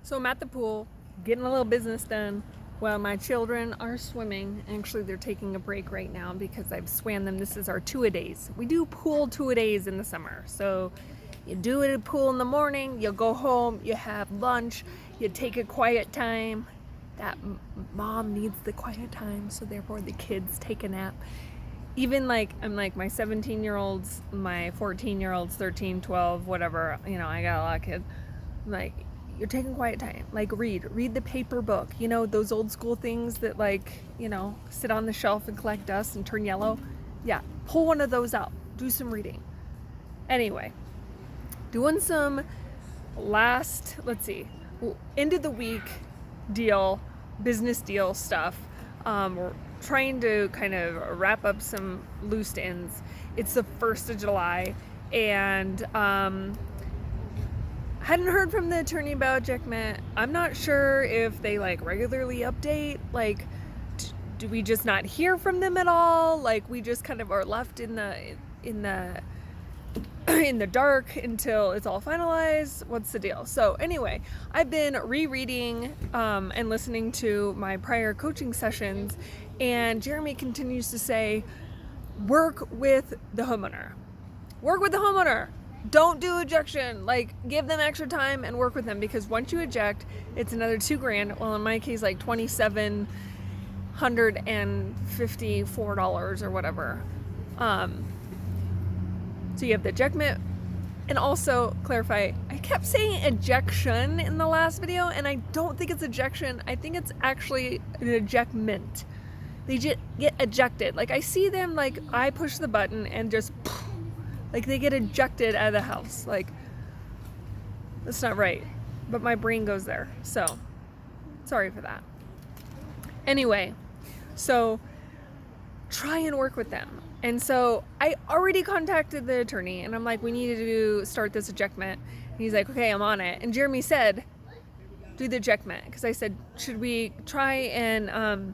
So I'm at the pool, getting a little business done while my children are swimming. Actually, they're taking a break right now because I've swam them. This is our two-a-days. We do pool two-a-days in the summer. So you do it at pool in the morning, you go home, you have lunch, you take a quiet time. That mom needs the quiet time, so therefore the kids take a nap. Even I'm like my 17-year-olds, my 14-year-olds, 13, 12, whatever, I got a lot of kids. I'm like, you're taking quiet time. Read the paper book. Those old school things that sit on the shelf and collect dust and turn yellow. Yeah, pull one of those out. Do some reading. Anyway, doing some end of the week business deal stuff. We're trying to kind of wrap up some loose ends. It's the 1st of July, and hadn't heard from the attorney about ejectment. I'm not sure if they regularly update. Do we just not hear from them at all? We just kind of are left in the in the dark until it's all finalized. What's the deal? So anyway, I've been rereading and listening to my prior coaching sessions, and Jeremy continues to say, work with the homeowner. Work with the homeowner. Don't do ejection. Give them extra time and work with them, because once you eject, it's another $2,000. Well, in my case, $2,754 or whatever. So you have the ejectment, and also clarify, I kept saying ejection in the last video, and I don't think it's ejection. I think it's actually an ejectment. They just get ejected. I see them, I push the button and just they get ejected out of the house. That's not right. But my brain goes there. So, sorry for that. Anyway, so try and work with them. And so I already contacted the attorney, and I'm like, we need to start this ejectment. And he's like, okay, I'm on it. And Jeremy said, do the ejectment. Because I said, should we try and,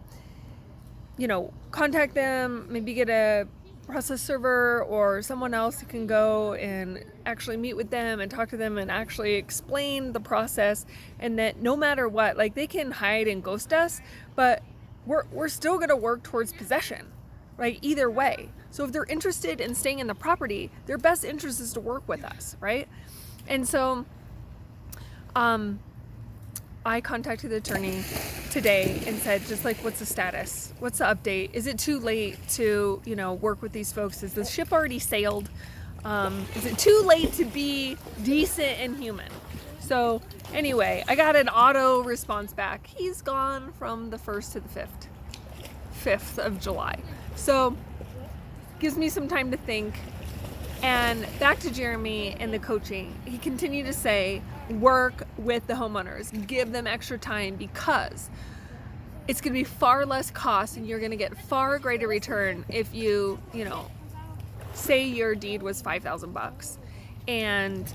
contact them, maybe get a process server or someone else who can go and actually meet with them and talk to them and actually explain the process, and that no matter what, they can hide and ghost us, but we're still going to work towards possession, right? Either way. So if they're interested in staying in the property, their best interest is to work with us, right? And so I contacted the attorney today and said, what's the status? What's the update? Is it too late to, work with these folks? Is the ship already sailed? Is it too late to be decent and human? So anyway, I got an auto response back. He's gone from the 1st to the 5th of July. So gives me some time to think. And back to Jeremy and the coaching. He continued to say, work with the homeowners, give them extra time, because it's going to be far less cost and you're going to get far greater return if you, say your deed was $5,000, and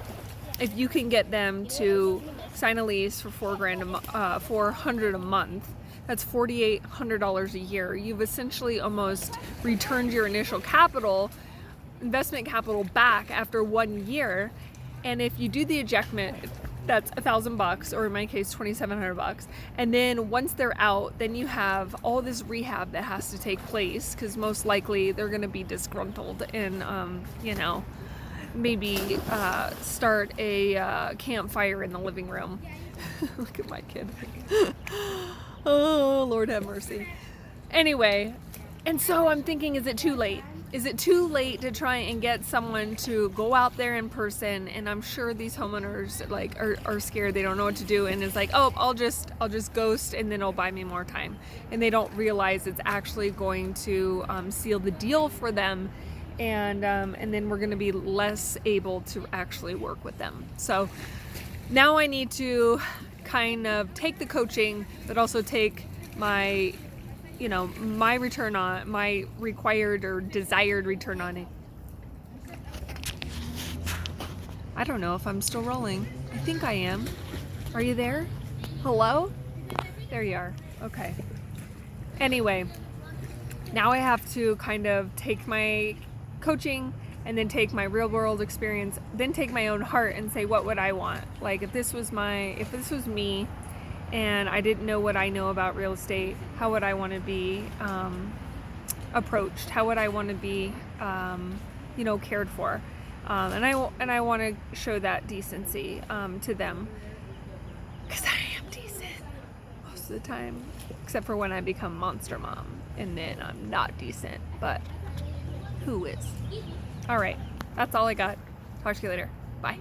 if you can get them to sign a lease for $400 a month, that's $4,800 a year. You've essentially almost returned your initial investment capital back after 1 year. And if you do the ejectment, that's $1,000, or in my case, $2,700. And then once they're out, then you have all this rehab that has to take place, because most likely they're going to be disgruntled and, maybe start a campfire in the living room. Look at my kid. Oh, Lord have mercy. Anyway, and so I'm thinking, is it too late? Is it too late to try and get someone to go out there in person? And I'm sure these homeowners are scared. They don't know what to do, and it's I'll just ghost, and then it'll buy me more time. And they don't realize it's actually going to seal the deal for them, and then we're going to be less able to actually work with them. So now I need to kind of take the coaching, but also take my return on my required or desired return on it. I don't know if I'm still rolling. I think I am. Are you there? Hello? There you are. Okay. Anyway, now I have to kind of take my coaching and then take my real world experience, then take my own heart and say, what would I want? Like, if this was me and I didn't know what I know about real estate, how would I want to be approached? How would I want to be, cared for? And I want to show that decency to them, because I am decent most of the time, except for when I become monster mom, and then I'm not decent. But who is? All right, that's all I got. Talk to you later. Bye.